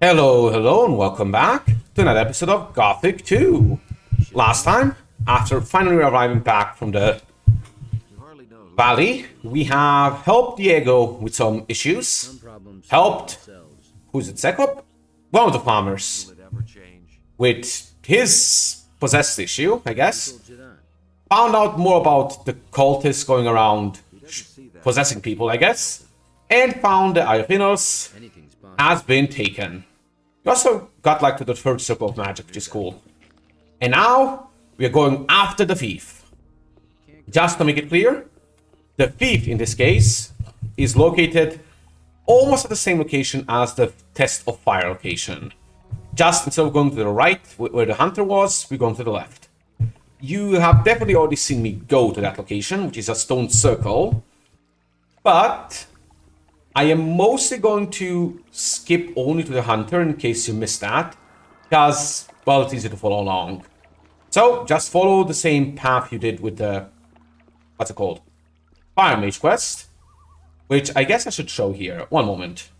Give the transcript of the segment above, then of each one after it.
Hello, and welcome back to another episode of Gothic 2. Last time, after finally arriving back from the valley, we have helped Diego with some issues. Helped, who's it, Zekop? One of the farmers. With his possessed issue, I guess. Found out more about the cultists going around possessing people, I guess. And found the Eye of Innos has been taken. We also got like to the third circle of magic, which is cool. And now we are going after the thief. Just to make it clear, the thief in this case is located almost at the same location as the test of fire location. Just instead of going to the right where the hunter was, we're going to the left. You have definitely already seen me go to that location, which is a stone circle. But I am mostly going to skip only to the hunter in case you missed that, because, well, it's easy to follow along. So, just follow the same path you did with the, what's it called? Fire Mage quest, which I guess I should show here. One moment.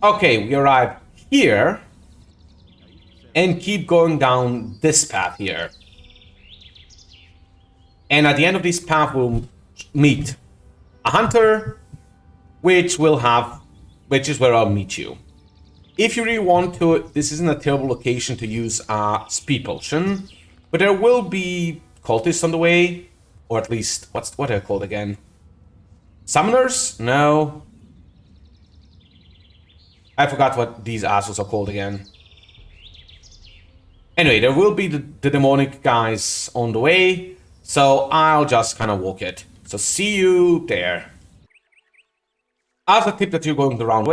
Okay, we arrive here, and keep going down this path here. And at the end of this path, we'll meet a hunter, which is where I'll meet you. If you really want to, this isn't a terrible location to use a speed potion, but there will be cultists on the way, or at least, what are they called again? Summoners? No. I forgot what these assholes are called again. Anyway, there will be the demonic guys on the way, so I'll just kind of walk it. So see you there. As a tip that you're going the right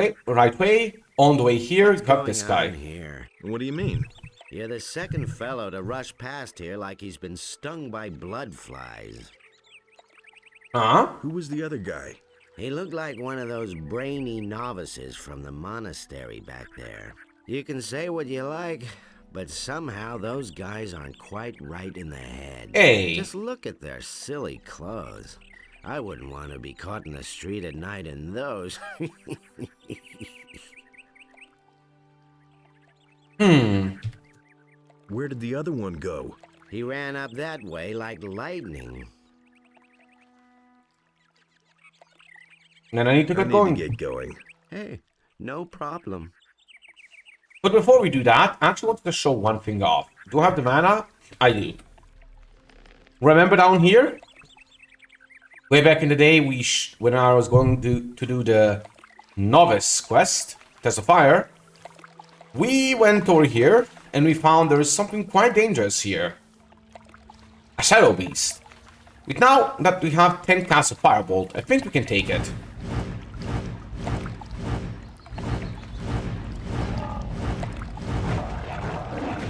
way, on the way here, you have this guy. Here? What do you mean? You're the second fellow to rush past here like he's been stung by blood flies. Huh? Who was the other guy? He looked like one of those brainy novices from the monastery back there. You can say what you like, but somehow those guys aren't quite right in the head. Hey. Just look at their silly clothes. I wouldn't want to be caught in the street at night in those. Where did the other one go? He ran up that way like lightning. Then I need to I get need going. to get going. Hey, no problem. But before we do that, I actually wanted to show one thing off. Do I have the mana? I do. Remember down here? Way back in the day, when I was going to do the novice quest, Test of Fire, we went over here and we found there is something quite dangerous here. A shadow beast. But now that we have 10 casts of Firebolt, I think we can take it.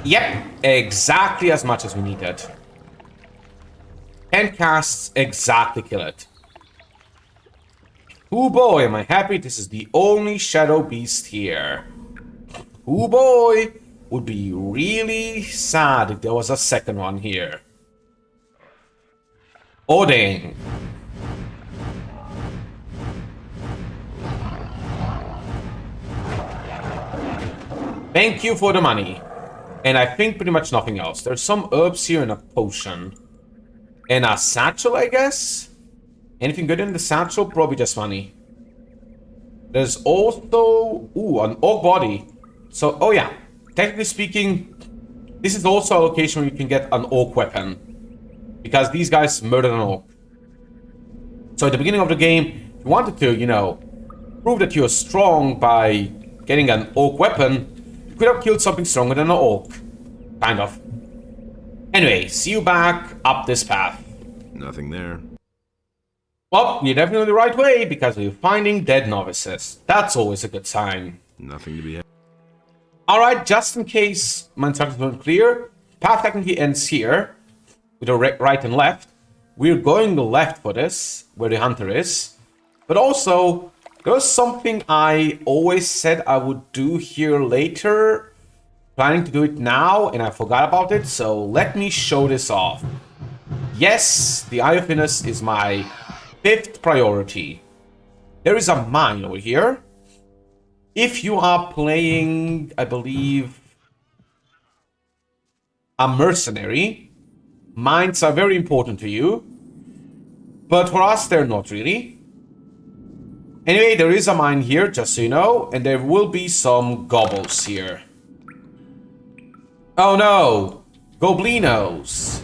Yep, exactly as much as we needed. 10 casts exactly kill it. Oh boy, am I happy this is the only shadow beast here. Oh boy, would be really sad if there was a second one here. Odin. Thank you for the money. And I think pretty much nothing else. There's some herbs here and a potion. And a satchel, I guess? Anything good in the satchel? Probably just money. There's also... ooh, an oak body. So, oh yeah. Technically speaking, this is also a location where you can get an oak weapon. Because these guys murdered an oak. So at the beginning of the game, if you wanted to, you know, prove that you're strong by getting an oak weapon, you could have killed something stronger than an oak. Kind of. Anyway, see you back up this path. Nothing there. Well, you're definitely the right way, because we're finding dead novices. That's always a good sign. Nothing to be had. Alright, just in case my instructions weren't clear, path technically ends here, with a right and left. We're going left for this, where the hunter is. But also, there's something I always said I would do here later. Planning to do it now, and I forgot about it, so let me show this off. Yes, the Eye of Innos is my 5th priority. There is a mine over here. If you are playing, I believe, a mercenary, mines are very important to you. But for us, they're not really. Anyway, there is a mine here, just so you know, and there will be some gobbles here. Oh no! Goblinos!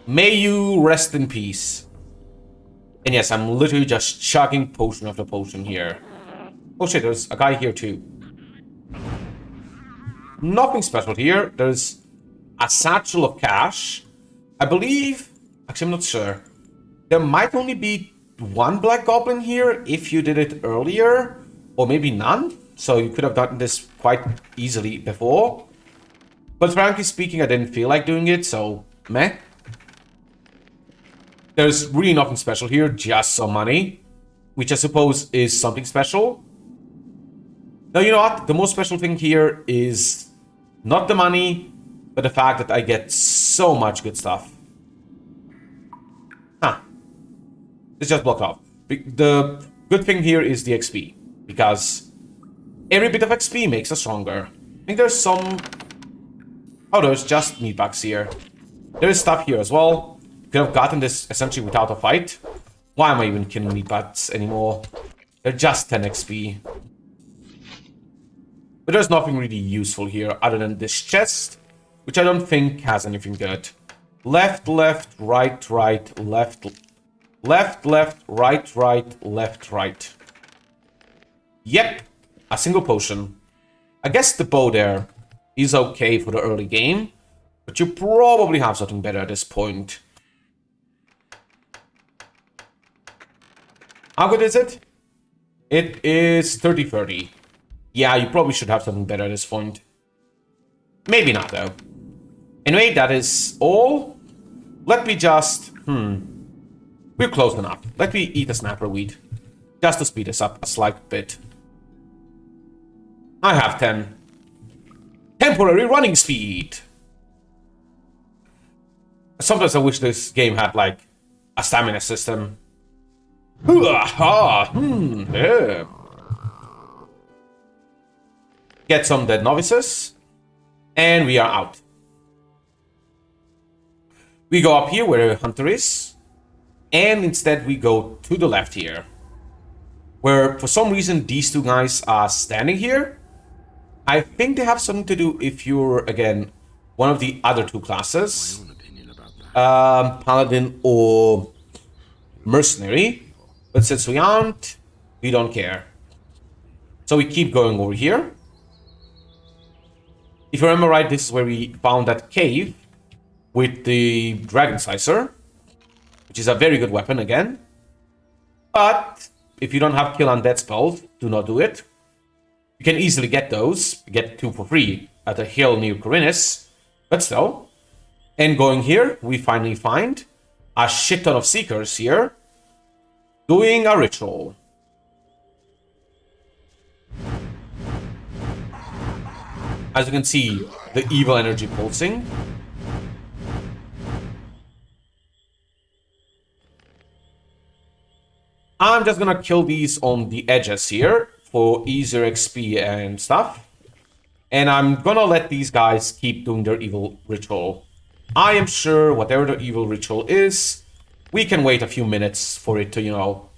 May you rest in peace. And yes, I'm literally just chugging potion after potion here. Oh shit, there's a guy here too. Nothing special here. There's a satchel of cash. I believe... Actually, I'm not sure. There might only be one black goblin here if you did it earlier. Or maybe none. So you could have gotten this quite easily before. But frankly speaking, I didn't feel like doing it, so meh. There's really nothing special here, just some money. Which I suppose is something special. Now, you know what? The most special thing here is not the money, but the fact that I get so much good stuff. Huh. It's just blocked off. The good thing here is the XP. Because every bit of XP makes us stronger. I think there's some... Oh, there's just meat bugs here. There is stuff here as well. Could have gotten this essentially without a fight. Why am I even killing meat bugs anymore? They're just 10 XP. But there's nothing really useful here other than this chest, which I don't think has anything good. Left, left, right, right, left, left, left, right, right, left, right. Yep, a single potion. I guess the bow there is okay for the early game, but you probably have something better at this point. How good is it? It is 30-30. Yeah, you probably should have something better at this point. Maybe not, though. Anyway, that is all. Let me just... We're close enough. Let me eat a snapper weed. Just to speed this up a slight bit. I have 10. Temporary running speed! Sometimes I wish this game had, like, a stamina system. Yeah. Get some dead novices. And we are out. We go up here where a hunter is. And instead we go to the left here. Where for some reason these two guys are standing here. I think they have something to do if you're, again, one of the other two classes. Paladin or mercenary. But since we aren't, we don't care. So we keep going over here. If you remember right, this is where we found that cave with the dragon slicer, which is a very good weapon again. But if you don't have kill undead spells, do not do it. You can easily get those, get 2 for free at a hill near Corinus, but still. And going here, we finally find a shit ton of seekers here doing a ritual. As you can see, the evil energy pulsing. I'm just gonna kill these on the edges here for easier XP and stuff. And I'm gonna let these guys keep doing their evil ritual. I am sure whatever the evil ritual is, we can wait a few minutes for it to, you know,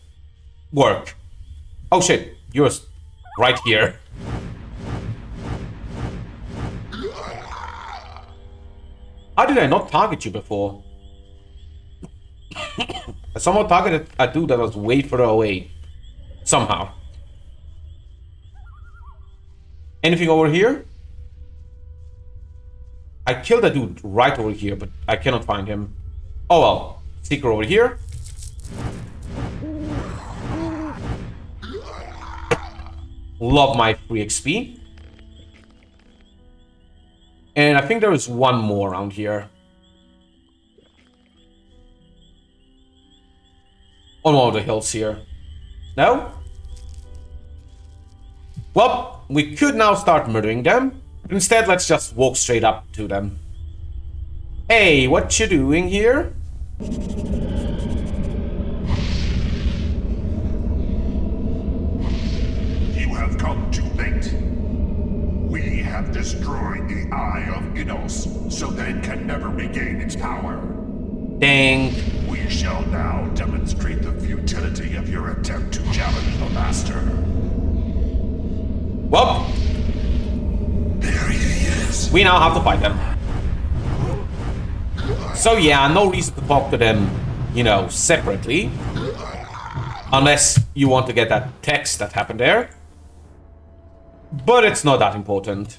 work. Oh shit, you're right here. How did I not target you before? I somehow targeted a dude that was way further away. Somehow. Anything over here? I killed a dude right over here, but I cannot find him. Oh well. Seeker over here. Love my free XP. And I think there is one more around here. On one of the hills here. No? Well, we could now start murdering them. Instead, let's just walk straight up to them. Hey, what you doing here? have destroyed the Eye of Innos, so that it can never regain its power. Dang. We shall now demonstrate the futility of your attempt to challenge the Master. Well, There he is. we now have to fight them. So yeah, no reason to talk to them, you know, separately. Unless you want to get that text that happened there. But it's not that important.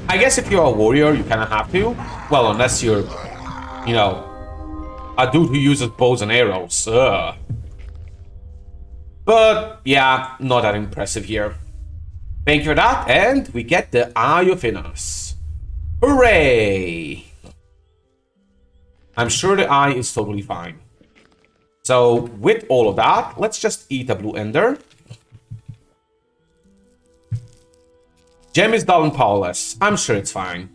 I guess if you're a warrior, you kind of have to. Well, unless you're, you know, a dude who uses bows and arrows. Ugh. But yeah, not that impressive here. Thank you for that, and we get the Eye of Innos. Hooray! I'm sure the eye is totally fine. So, with all of that, let's just eat a blue ender. Gem is dull and powerless. I'm sure it's fine.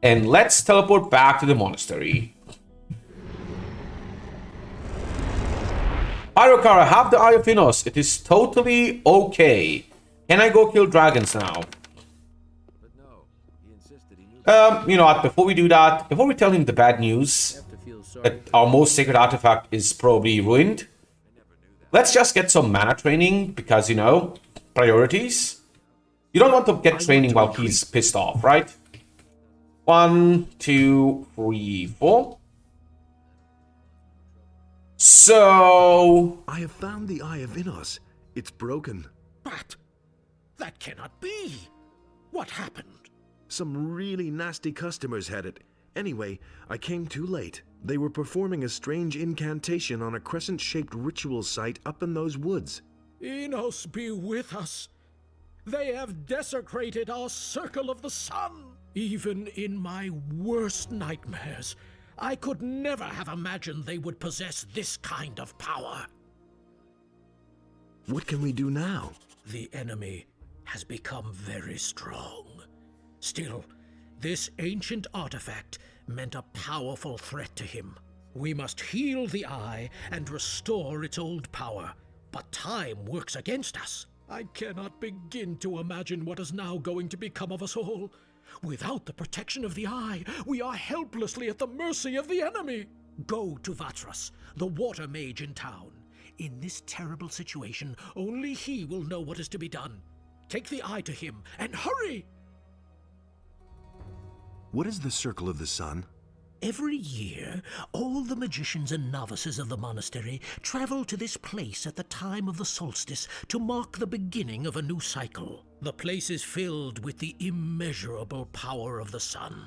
And let's teleport back to the monastery. Pyrokara, have the Eye of Innos. It is totally okay. Can I go kill dragons now? You know what, before we do that, before we tell him the bad news, that our most sacred artifact is probably ruined, let's just get some mana training, because, you know, priorities. You don't want to get training while he's pissed off, right? 1, 2, 3, 4. So... I have found the Eye of Innos. It's broken. But that cannot be. What happened? Some really nasty customers had it. Anyway, I came too late. They were performing a strange incantation on a crescent-shaped ritual site up in those woods. Enos be with us. They have desecrated our circle of the sun. Even in my worst nightmares, I could never have imagined they would possess this kind of power. What can we do now? The enemy has become very strong. Still, this ancient artifact meant a powerful threat to him. We must heal the eye and restore its old power, but time works against us. I cannot begin to imagine what is now going to become of us all. Without the protection of the eye, we are helplessly at the mercy of the enemy. Go to Vatras, the water mage in town. In this terrible situation, only he will know what is to be done. Take the eye to him, and hurry! What is the Circle of the Sun? Every year, all the magicians and novices of the monastery travel to this place at the time of the solstice to mark the beginning of a new cycle. The place is filled with the immeasurable power of the sun.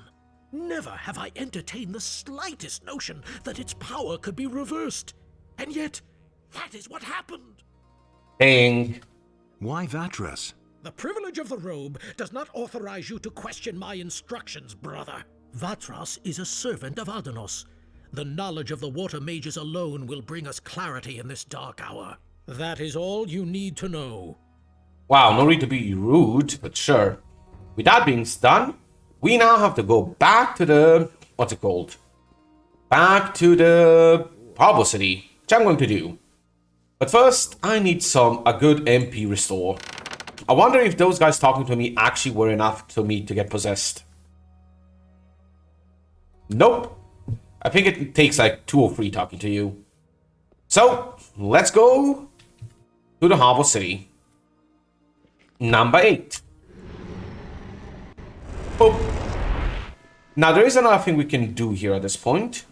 Never have I entertained the slightest notion that its power could be reversed. And yet, that is what happened. Dang. Why Vatras? The privilege of the robe does not authorize you to question my instructions, brother. Vatras is a servant of Adanos. The knowledge of the water mages alone will bring us clarity in this dark hour. That is all you need to know. Wow, no need to be rude, but sure. With that being done, we now have to go back to the... what's it called? Back to the Harbor City, which I'm going to do. But first, I need a good MP restore. I wonder if those guys talking to me actually were enough for me to get possessed. Nope. I think it takes like 2 or 3 talking to you. So, let's go to the Harbor City. Number 8. Boop. Now, there is another thing we can do here at this point.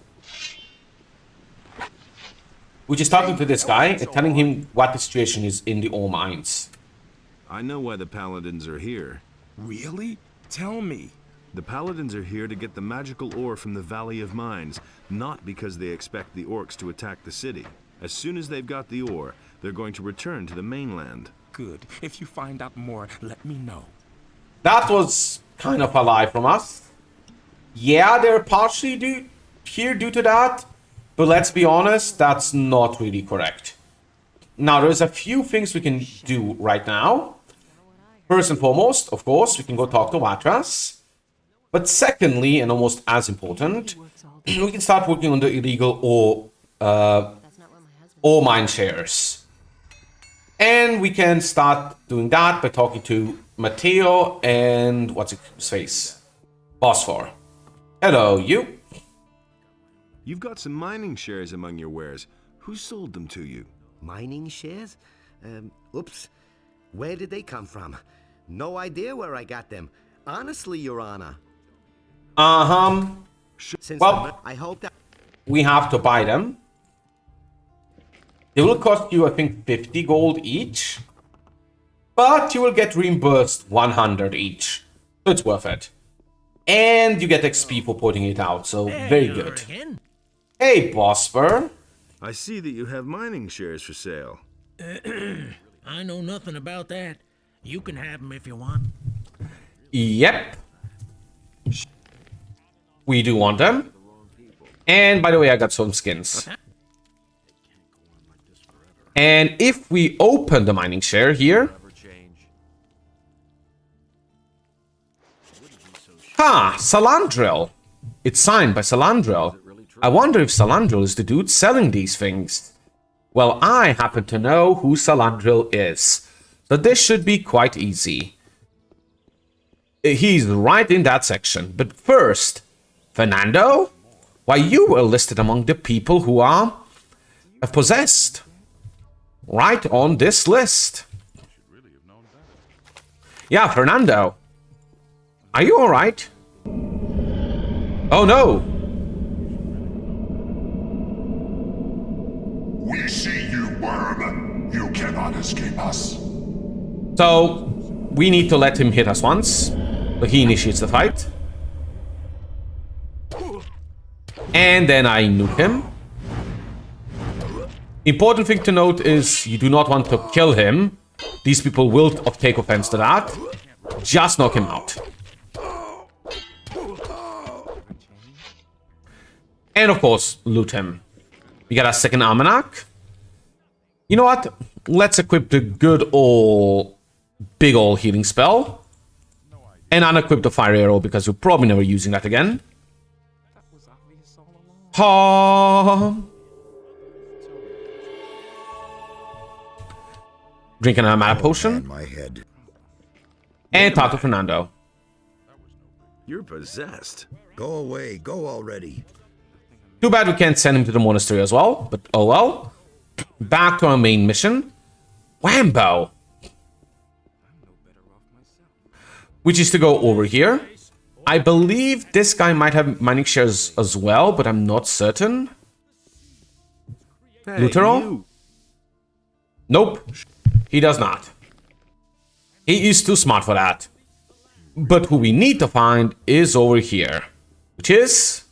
Which is talking to this guy and telling him what the situation is in the ore mines. I know why the Paladins are here. Really? Tell me. The Paladins are here to get the magical ore from the Valley of Mines, not because they expect the orcs to attack the city. As soon as they've got the ore, they're going to return to the mainland. Good. If you find out more, let me know. That was kind of a lie from us. Yeah, they're partially here due to that, but let's be honest, that's not really correct. Now, there's a few things we can do right now. First and foremost, of course, we can go talk to Vatras. But secondly, and almost as important, we can start working on the illegal ore mine shares. And we can start doing that by talking to Matteo and what's his face? Phosphor. Hello, you. You've got some mining shares among your wares. Who sold them to you? Mining shares? Oops. Where did they come from? No idea where I got them. Honestly, Your Honor. Well, I hope that... we have to buy them. They will cost you, I think, 50 gold each. But you will get reimbursed 100 each. So it's worth it. And you get XP for putting it out, so very good. Hey, Bosper. I see that you have mining shares for sale. I know nothing about that. You can have them if you want. Yep. We do want them. And by the way, I got some skins. And if we open the mining share here... Ha! Salandril! It's signed by Salandril. I wonder if Salandril is the dude selling these things. Well, I happen to know who Salandril is. So this should be quite easy. He's right in that section. But first, Fernando? Why, you were listed among the people who are possessed. Right on this list. Yeah, Fernando. Are you alright? Oh no! We see you, worm. You cannot escape us. So, we need to let him hit us once. So he initiates the fight. And then I nuke him. Important thing to note is you do not want to kill him. These people will take offense to that. Just knock him out. And of course, loot him. We got a second almanac. You know what? Let's equip the good old, big old healing spell. And unequip the fire arrow because you're probably never using that again. Ha! Drink another mana potion. My head. And talk to Fernando. You're possessed. Go away. Go already. Too bad we can't send him to the monastery as well, but oh well. Back to our main mission. Whambo! Which is to go over here. I believe this guy might have mining shares as well, but I'm not certain. Hey, Lutero? you. Nope, he does not. He is too smart for that. But who we need to find is over here, which is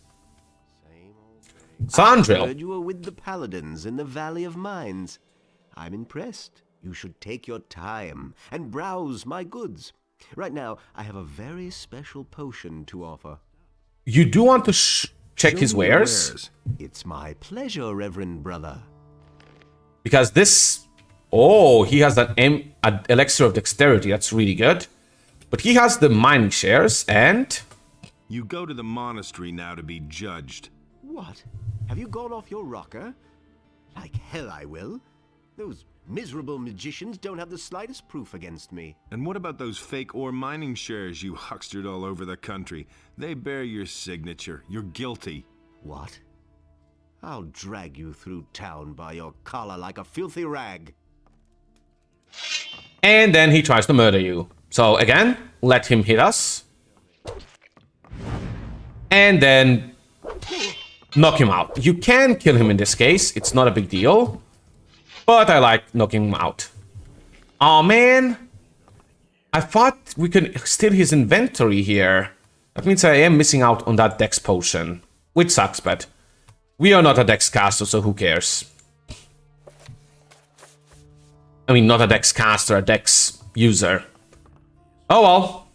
Salandril. Heard you were with the paladins in the Valley of Mines. I'm impressed. You should take your time and browse my goods. Right now, I have a very special potion to offer. You do want to check his Show me wares? It's my pleasure, Reverend Brother. Because this... Oh, he has an elixir of dexterity. That's really good. But he has the mining shares and... You go to the monastery now to be judged. What? Have you gone off your rocker? Like hell I will. Those miserable magicians don't have the slightest proof against me. And what about those fake ore mining shares you huckstered all over the country? They bear your signature. You're guilty. What? I'll drag you through town by your collar like a filthy rag. And then he tries to murder you. So again, let him hit us. And then knock him out. You can kill him in this case. It's not a big deal. But I like knocking him out. Oh man. I thought we could steal his inventory here. That means I am missing out on that dex potion. Which sucks, but we are not a dex caster, so who cares? I mean, not a dex caster, a dex user. Oh well.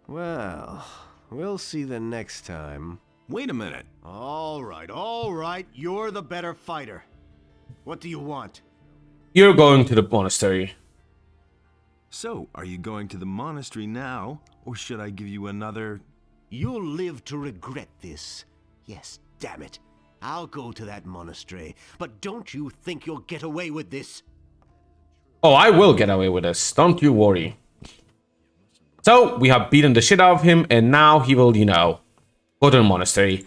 Well, we'll see the next time. Wait a minute. All right. You're the better fighter. What do you want? You're going to the monastery. So, are you going to the monastery now, or should I give you another... You'll live to regret this. Yes, damn it. I'll go to that monastery. But don't you think you'll get away with this? Oh, I will get away with this. Don't you worry. So, we have beaten the shit out of him, and now he will, you know, go to the monastery.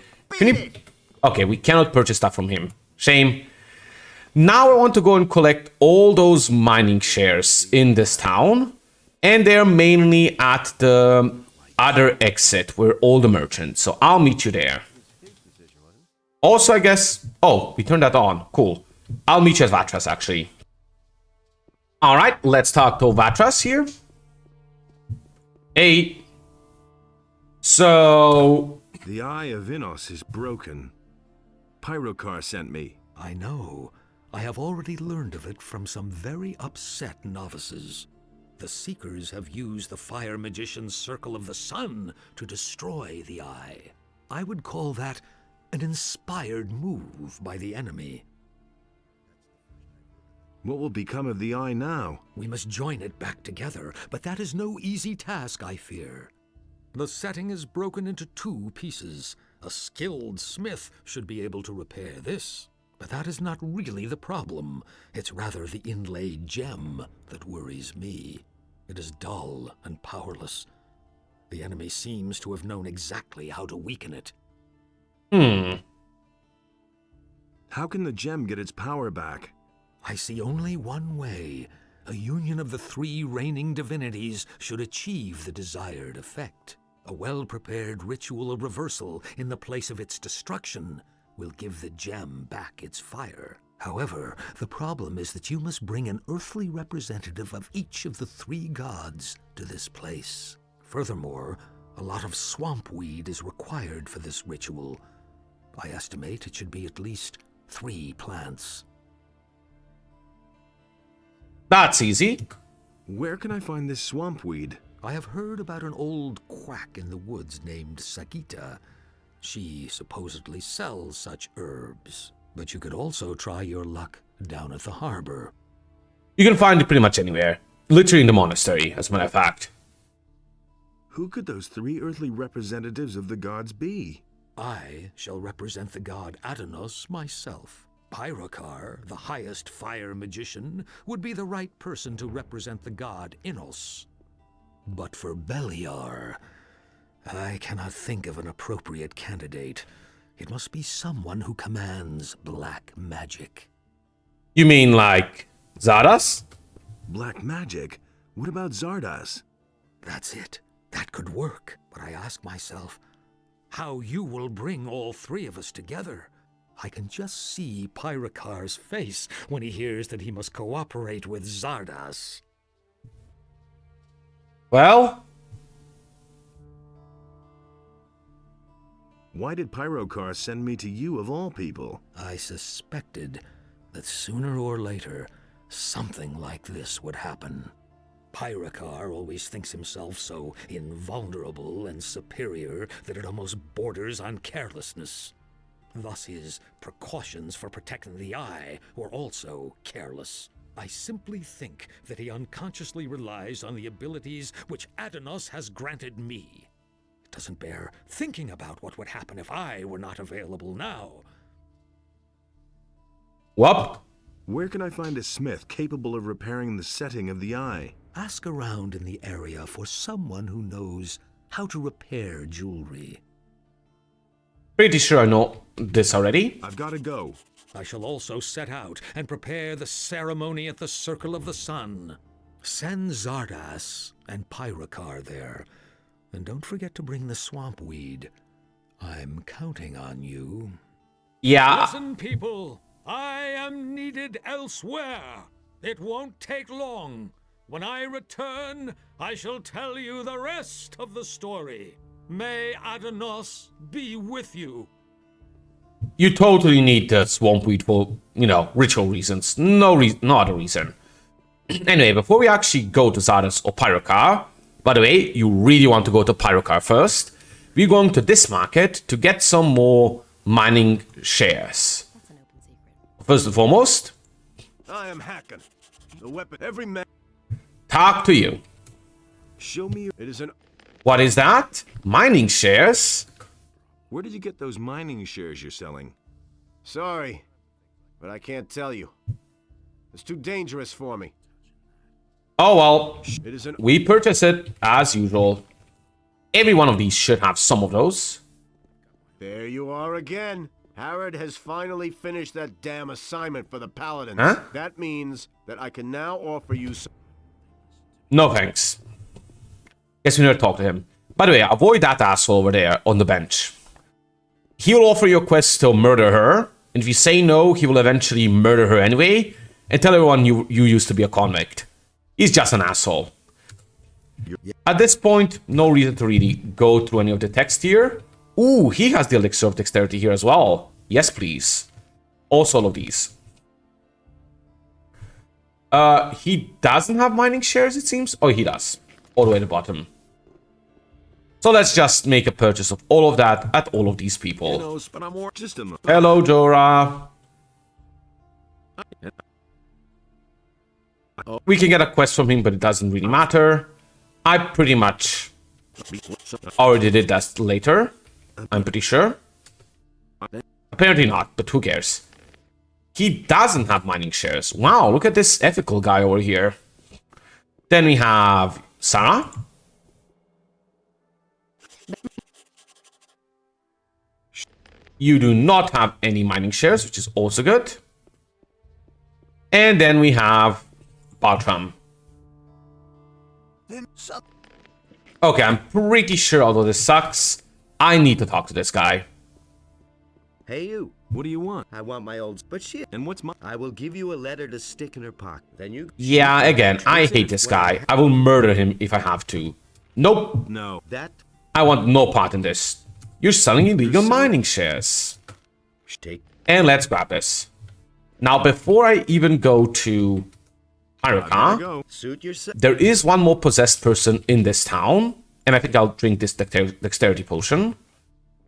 Okay, we cannot purchase stuff from him. Shame. Now I want to go and collect all those mining shares in this town. And they're mainly at the other exit where all the merchants. So I'll meet you there. Also, I guess... Oh, we turned that on. Cool. I'll meet you at Vatras, actually. Alright, let's talk to Vatras here. Hey. So... The Eye of Innos is broken. Pyrokar sent me. I know. I have already learned of it from some very upset novices. The Seekers have used the Fire Magician's Circle of the Sun to destroy the Eye. I would call that an inspired move by the enemy. What will become of the Eye now? We must join it back together, but that is no easy task, I fear. The setting is broken into 2 pieces. A skilled smith should be able to repair this. But that is not really the problem. It's rather the inlaid gem that worries me. It is dull and powerless. The enemy seems to have known exactly how to weaken it. How can the gem get its power back? I see only one way. A union of the 3 reigning divinities should achieve the desired effect. A well-prepared ritual of reversal in the place of its destruction will give the gem back its fire. However, the problem is that you must bring an earthly representative of each of the 3 gods to this place. Furthermore, a lot of swamp weed is required for this ritual. I estimate it should be at least 3 plants. That's easy. Where can I find this swamp weed? I have heard about an old quack in the woods named Sagita. She supposedly sells such herbs. But you could also try your luck down at the harbor. You can find it pretty much anywhere. Literally in the monastery, as a matter of fact. Who could those 3 earthly representatives of the gods be? I shall represent the god Adonos myself. Pyrokar, the highest fire magician, would be the right person to represent the god Innos. But for Beliar, I cannot think of an appropriate candidate. It must be someone who commands black magic. You mean like Zardas? Black magic? What about Zardas? That's it. That could work. But I ask myself, how you will bring all 3 of us together? I can just see Pyrokar's face when he hears that he must cooperate with Zardas. Well... Why did Pyrokar send me to you of all people? I suspected that sooner or later, something like this would happen. Pyrokar always thinks himself so invulnerable and superior that it almost borders on carelessness. Thus his precautions for protecting the Eye were also careless. I simply think that he unconsciously relies on the abilities which Adonos has granted me. It doesn't bear thinking about what would happen if I were not available now. What? Where can I find a smith capable of repairing the setting of the Eye? Ask around in the area for someone who knows how to repair jewelry. Pretty sure I know this already. I've got to go. I shall also set out and prepare the ceremony at the Circle of the Sun. Send Zardas and Pyrokar there. And don't forget to bring the swamp weed. I'm counting on you. Yeah. Listen, people. I am needed elsewhere. It won't take long. When I return, I shall tell you the rest of the story. May Adonos be with you. You totally need the swamp weed for, you know, ritual reasons. No other reason. Anyway, before we actually go to Zardas or Pyrokar, by the way, you really want to go to Pyrokar first, we're going to this market to get some more mining shares. First and foremost, I am hacking. The weapon every man. talk to you. Show me. It is an. What is that? Mining shares? Where did you get those mining shares you're selling? Sorry, but I can't tell you. It's too dangerous for me. Oh well, It is an we purchase it as usual. Every one of these should have some of those. There you are again. Harrod has finally finished that damn assignment for the Paladins. Huh? That means that I can now offer you some... No thanks. Guess we need to talk to him. By the way, avoid that asshole over there on the bench. He will offer you a quest to murder her, and if you say no, he will eventually murder her anyway, and tell everyone you used to be a convict. He's just an asshole. At this point, no reason to really go through any of the text here. Ooh, he has the elixir of dexterity here as well. Yes, please. Also all of these. He doesn't have mining shares, it seems. Oh, he does. All the way at the bottom. So let's just make a purchase of all of that at all of these people. Hello, Jorah. We can get a quest from him, but it doesn't really matter. I pretty much already did that later. I'm pretty sure. Apparently not, but who cares? He doesn't have mining shares. Wow, look at this ethical guy over here. Then we have Sarah. You do not have any mining shares, which is also good. And then we have Bartram. Okay, I'm pretty sure, although this sucks, I need to talk to this guy. Hey, you. What do you want? I want my old... But shit. And what's my... I will give you a letter to stick in her pocket. Then you... Yeah, again, I hate this guy. I will murder him if I have to. Nope. No. That... I want no part in this. You're selling illegal mining shares. Take... And let's grab this. Now, before I even go to Haruka, Suit yourself. there is one more possessed person in this town. And I think I'll drink this dexterity potion.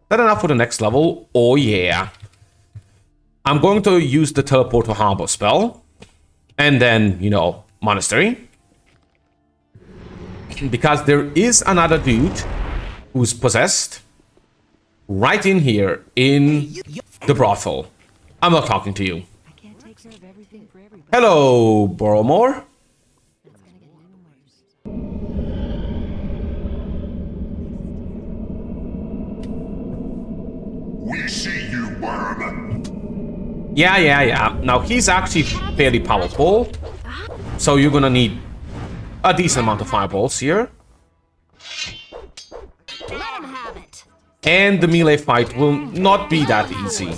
That enough for the next level? Oh yeah. I'm going to use the teleport to harbor spell. And then, you know, monastery. Because there is another dude who's possessed. Right in here, in the brothel. I'm not talking to you. Hello, Boromore. We see you, worm. Yeah. Now, he's actually fairly powerful. So you're gonna need a decent amount of fireballs here. Let him have it. And the melee fight will not be that easy.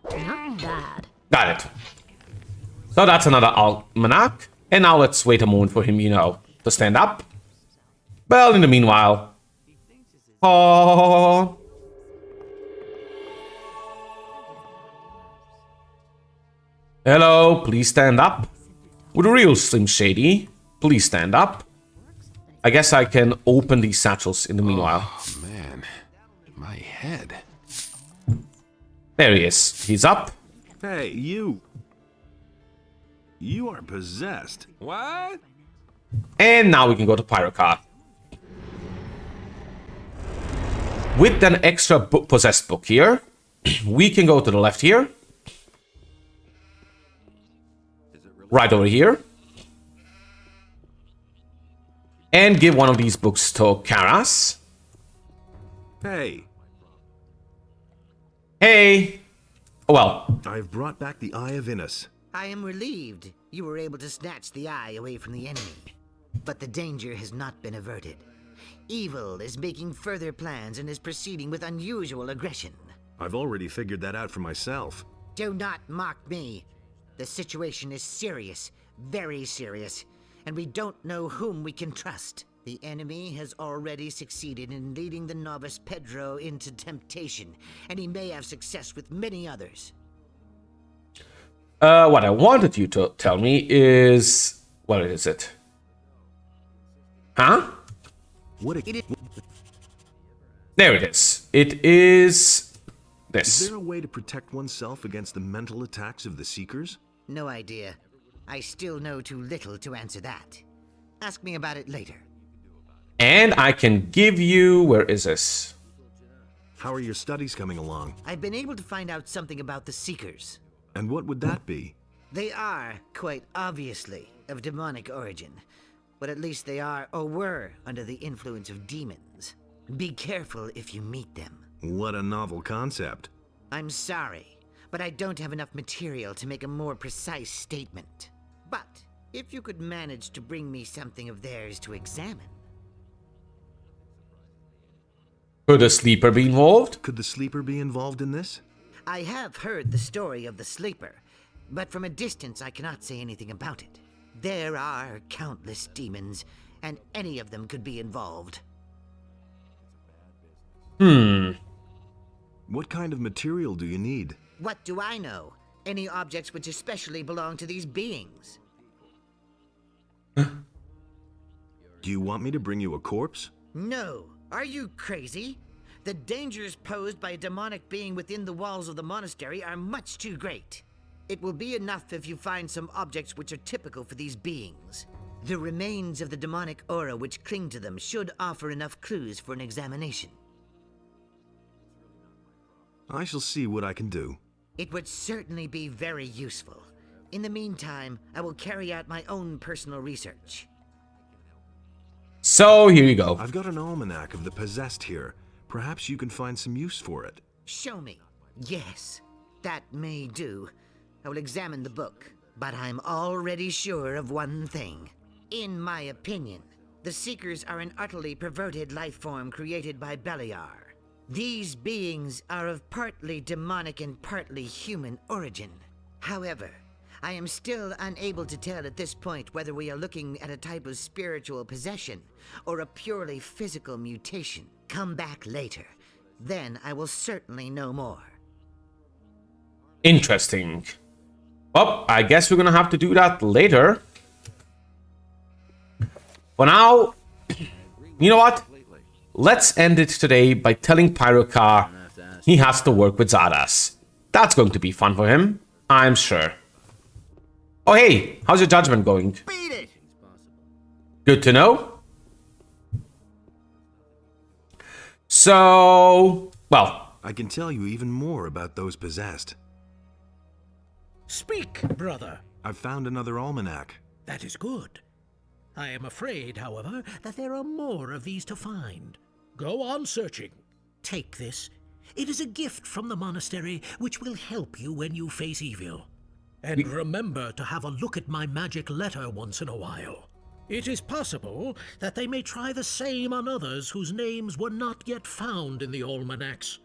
Not bad. Got it. So that's another almanac. And now let's wait a moment for him, you know, to stand up. Well, in the meanwhile... Oh. Hello, please stand up. With a real Slim Shady, please stand up. I guess I can open these satchels in the meanwhile. Oh, man. My head. There he is. He's up. Hey, you. You are possessed. What? And now we can go to Pyrocar. With an extra possessed book here, we can go to the left here. Right over here. And give one of these books to Karas. Hey. Hey. Well. I've brought back the Eye of Innis. I am relieved you were able to snatch the eye away from the enemy. But the danger has not been averted. Evil is making further plans and is proceeding with unusual aggression. I've already figured that out for myself. Do not mock me. The situation is serious, very serious, and we don't know whom we can trust. The enemy has already succeeded in leading the novice Pedro into temptation, and he may have success with many others. What I wanted you to tell me is... What is it? Huh? There it is. It is... this. Is there a way to protect oneself against the mental attacks of the Seekers? No idea. I still know too little to answer that. Ask me about it later. And I can give you... Where is this? How are your studies coming along? I've been able to find out something about the Seekers. And what would that be? They are, quite obviously, of demonic origin, but at least they are or were under the influence of demons. Be careful if you meet them. What a novel concept. I'm sorry, but I don't have enough material to make a more precise statement. But if you could manage to bring me something of theirs to examine. Could a sleeper be involved? Could the sleeper be involved in this? I have heard the story of the sleeper, but from a distance I cannot say anything about it. There are countless demons, and any of them could be involved. What kind of material do you need? What do I know? Any objects which especially belong to these beings. Do you want me to bring you a corpse? No. Are you crazy? The dangers posed by a demonic being within the walls of the monastery are much too great. It will be enough if you find some objects which are typical for these beings. The remains of the demonic aura which cling to them should offer enough clues for an examination. I shall see what I can do. It would certainly be very useful. In the meantime, I will carry out my own personal research. So here you go. I've got an almanac of the possessed here. Perhaps you can find some use for it. Show me. Yes, that may do. I will examine the book, but I'm already sure of one thing. In my opinion, the Seekers are an utterly perverted life form created by Beliar. These beings are of partly demonic and partly human origin. However, I am still unable to tell at this point whether we are looking at a type of spiritual possession or a purely physical mutation. Come back later. Then I will certainly know more. Interesting. Well, I guess we're gonna have to do that later. For now, you know what? Let's end it today by telling Pyrocar he has to work with Zardas. That's going to be fun for him, I'm sure. Oh hey, how's your judgment going? Beat it! Good to know. So, well, I can tell you even more about those possessed. Speak, brother. I've found another almanac. That is good. I am afraid, however, that there are more of these to find. Go on searching. Take this. It is a gift from the monastery which will help you when you face evil. And remember to have a look at my magic letter once in a while. It is possible that they may try the same on others whose names were not yet found in the almanacs.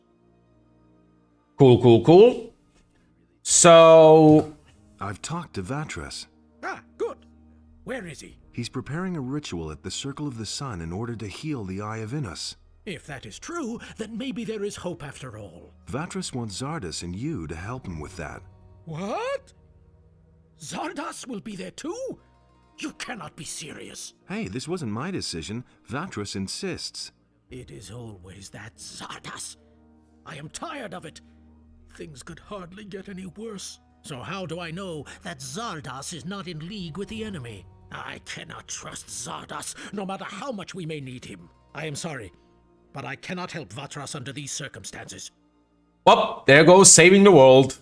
Cool. So, I've talked to Vatras. Ah, good. Where is he? He's preparing a ritual at the Circle of the Sun in order to heal the Eye of Inus. If that is true, then maybe there is hope after all. Vatras wants Zardas and you to help him with that. What? Zardas will be there too? You cannot be serious. Hey, this wasn't my decision. Vatras insists. It is always that Zardas. I am tired of it. Things could hardly get any worse. So how do I know that Zardas is not in league with the enemy? I cannot trust Zardas, no matter how much we may need him. I am sorry, but I cannot help Vatras under these circumstances. well, there goes saving the world.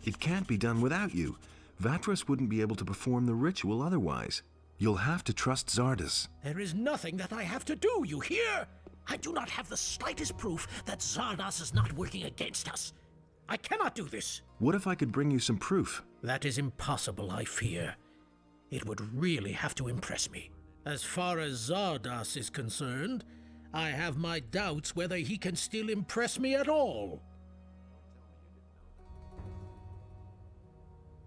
It can't be done without you. Vatras wouldn't be able to perform the ritual otherwise. You'll have to trust Zardas. There is nothing that I have to do, you hear? I do not have the slightest proof that Zardas is not working against us. I cannot do this. What if I could bring you some proof? That is impossible, I fear. It would really have to impress me. As far as Zardas is concerned, I have my doubts whether he can still impress me at all.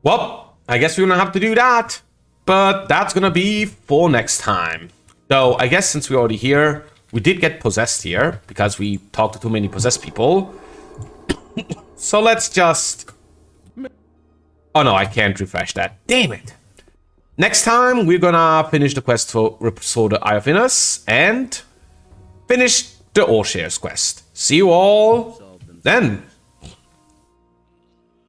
Well, I guess we're gonna have to do that. But that's gonna be for next time. So I guess since we're already here, we did get possessed here because we talked to too many possessed people. So let's just... Oh no, I can't refresh that. Damn it. Next time, we're gonna finish the quest for restore the Eye of Inus and finish the All Shares quest. See you all then.